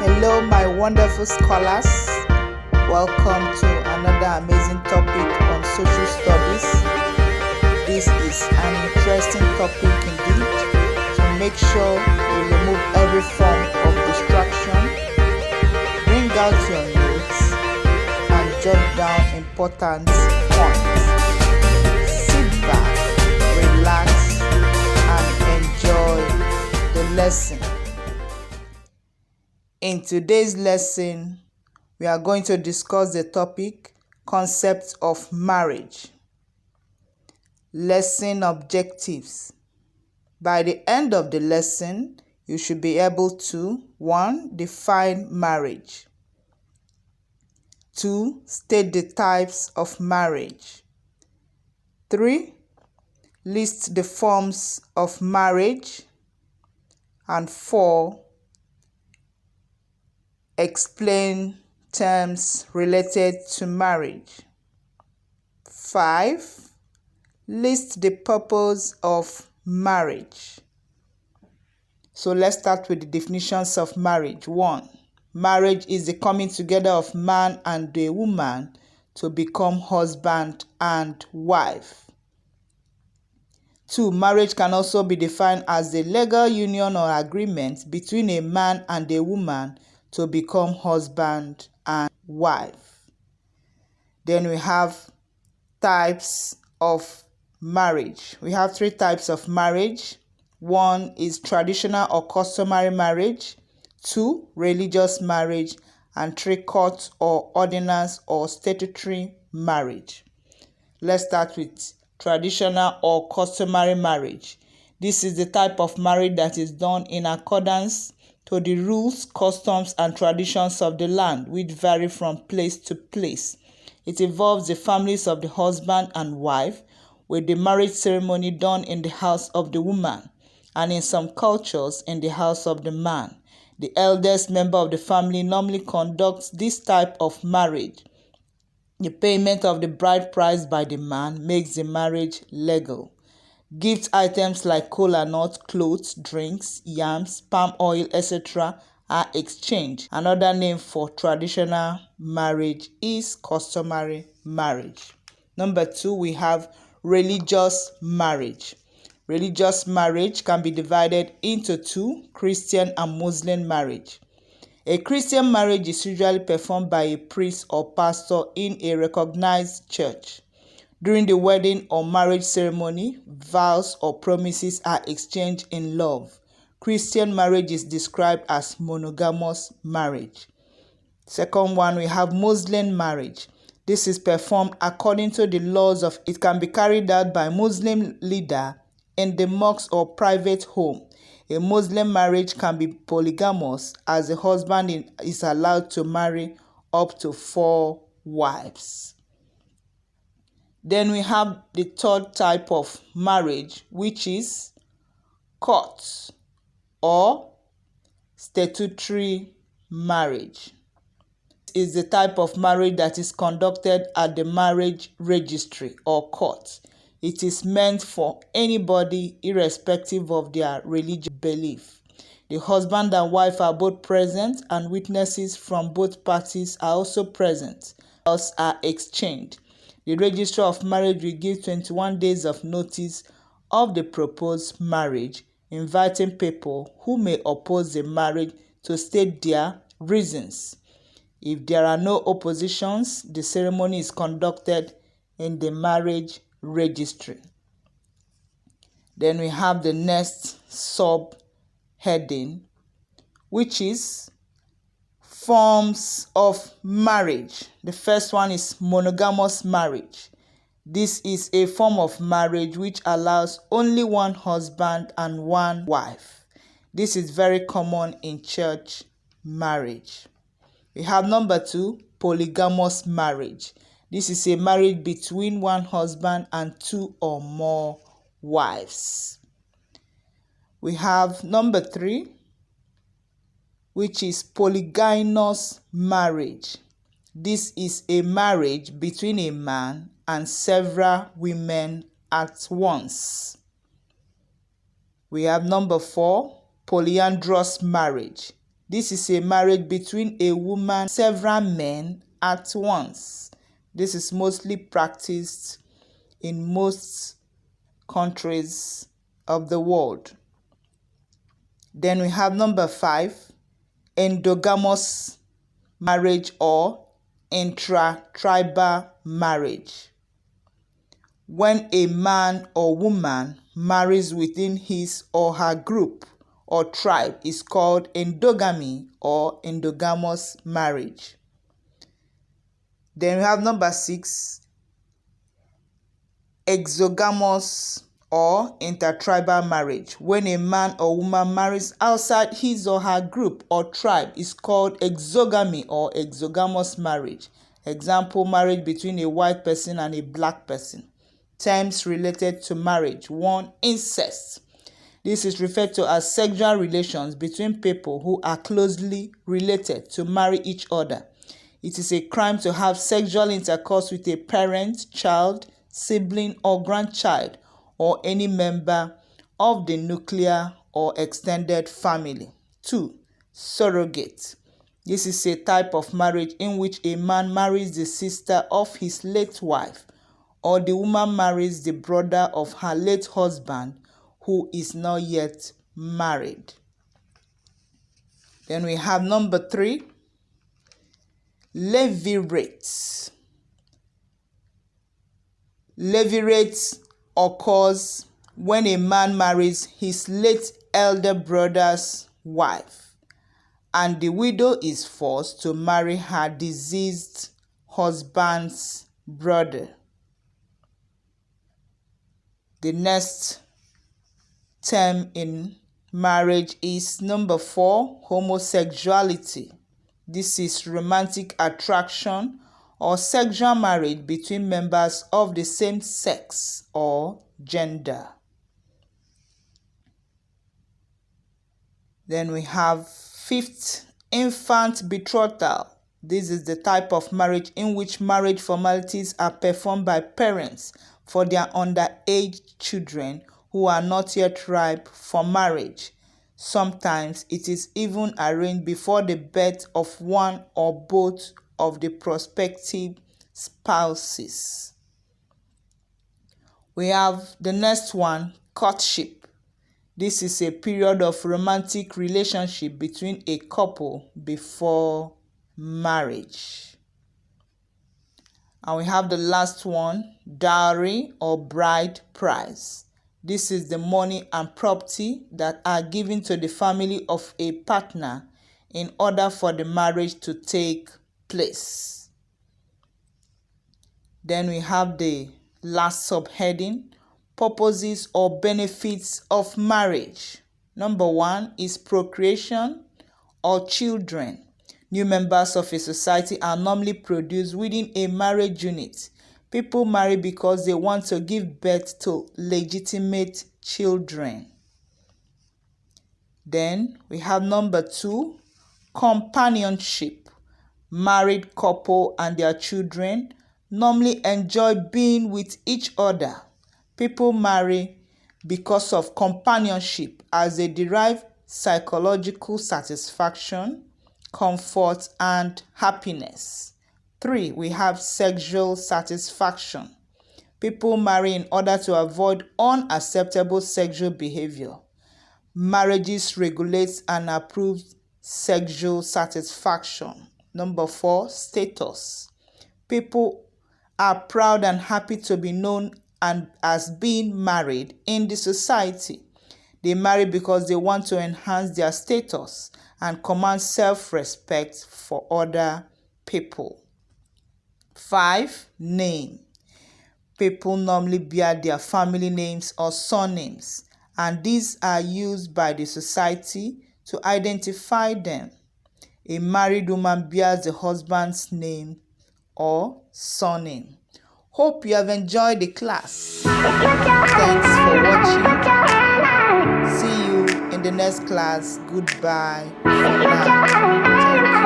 Hello, my wonderful scholars. Welcome to another amazing topic on social studies. This is an interesting topic indeed. So make sure you remove every form of distraction, bring out your notes, and jot down important points. Sit back, relax, and enjoy the lesson. In today's lesson, we are going to discuss the topic concept of marriage. Lesson objectives. By the end of the lesson, you should be able to 1. Define marriage. 2. State the types of marriage. 3. List the forms of marriage. And 4. Explain terms related to marriage. 5. List the purpose of marriage. So let's start with the definitions of marriage. 1. Marriage is the coming together of man and a woman to become husband and wife. 2. Marriage can also be defined as the legal union or agreement between a man and a woman to become husband and wife. Then we have types of marriage. We have 3 types of marriage. 1 is traditional or customary marriage. 2, religious marriage. And 3, court or ordinance or statutory marriage. Let's start with traditional or customary marriage. This is the type of marriage that is done in accordance to the rules, customs, and traditions of the land, which vary from place to place. It involves the families of the husband and wife, with the marriage ceremony done in the house of the woman, and in some cultures in the house of the man. The eldest member of the family normally conducts this type of marriage. The payment of the bride price by the man makes the marriage legal. Gift items like kola nut, clothes, drinks, yams, palm oil, etc. are exchanged. Another name for traditional marriage is customary marriage. Number 2, we have religious marriage. Religious marriage can be divided into 2, Christian and Muslim marriage. A Christian marriage is usually performed by a priest or pastor in a recognized church. During the wedding or marriage ceremony, vows or promises are exchanged in love. Christian marriage is described as monogamous marriage. Second one, we have Muslim marriage. This is performed according to the laws of it can be carried out by Muslim leader in the mosque or private home. A Muslim marriage can be polygamous as the husband is allowed to marry up to 4 wives. Then we have the 3rd type of marriage, which is court or statutory marriage. Is the type of marriage that is conducted at the marriage registry or court. It is meant for anybody irrespective of their religious belief. The husband and wife are both present and witnesses from both parties are also present. Vows are exchanged. The registrar of marriage will give 21 days of notice of the proposed marriage, inviting people who may oppose the marriage to state their reasons. If there are no oppositions, the ceremony is conducted in the marriage registry. Then we have the next subheading, which is forms of marriage. The first one is monogamous marriage. This is a form of marriage which allows only one husband and one wife. This is very common in church marriage. We have number 2, polygamous marriage. This is a marriage between one husband and 2 or more wives. We have number 3, which is polygynous marriage. This is a marriage between a man and several women at once. We have number 4, polyandrous marriage. This is a marriage between a woman and several men at once. This is mostly practiced in most countries of the world. Then we have number 5, endogamous marriage or intra-tribal marriage. When a man or woman marries within his or her group or tribe is called endogamy or endogamous marriage. Then we have number 6, exogamous or intertribal marriage. When a man or woman marries outside his or her group or tribe is called exogamy or exogamous marriage. Example, marriage between a white person and a black person. Terms related to marriage. 1, incest. This is referred to as sexual relations between people who are closely related to marry each other. It is a crime to have sexual intercourse with a parent, child, sibling, or grandchild, or any member of the nuclear or extended family. 2, surrogate. This is a type of marriage in which a man marries the sister of his late wife, or the woman marries the brother of her late husband who is not yet married. Then we have number 3, levirate. Levirate occurs when a man marries his late elder brother's wife and the widow is forced to marry her deceased husband's brother. The next term in marriage is number 4, homosexuality. This is romantic attraction or sexual marriage between members of the same sex or gender. Then we have 5th, infant betrothal. This is the type of marriage in which marriage formalities are performed by parents for their underage children who are not yet ripe for marriage. Sometimes it is even arranged before the birth of one or both of the prospective spouses. We have the next one, courtship. This is a period of romantic relationship between a couple before marriage. And we have the last one, dowry or bride price. This is the money and property that are given to the family of a partner in order for the marriage to take place. Then we have the last subheading, purposes or benefits of marriage. Number 1 is procreation or children. New members of a society are normally produced within a marriage unit. People marry because they want to give birth to legitimate children. Then we have number 2, companionship. Married couple and their children normally enjoy being with each other. People marry because of companionship as they derive psychological satisfaction, comfort, and happiness. 3, we have sexual satisfaction. People marry in order to avoid unacceptable sexual behavior. Marriages regulate and approve sexual satisfaction. Number 4, status. People are proud and happy to be known and as being married in the society. They marry because they want to enhance their status and command self-respect for other people. 5, name. People normally bear their family names or surnames, and these are used by the society to identify them. A married woman bears the husband's name or surname. Hope you have enjoyed the class. Thanks for watching. See you in the next class. Goodbye for now.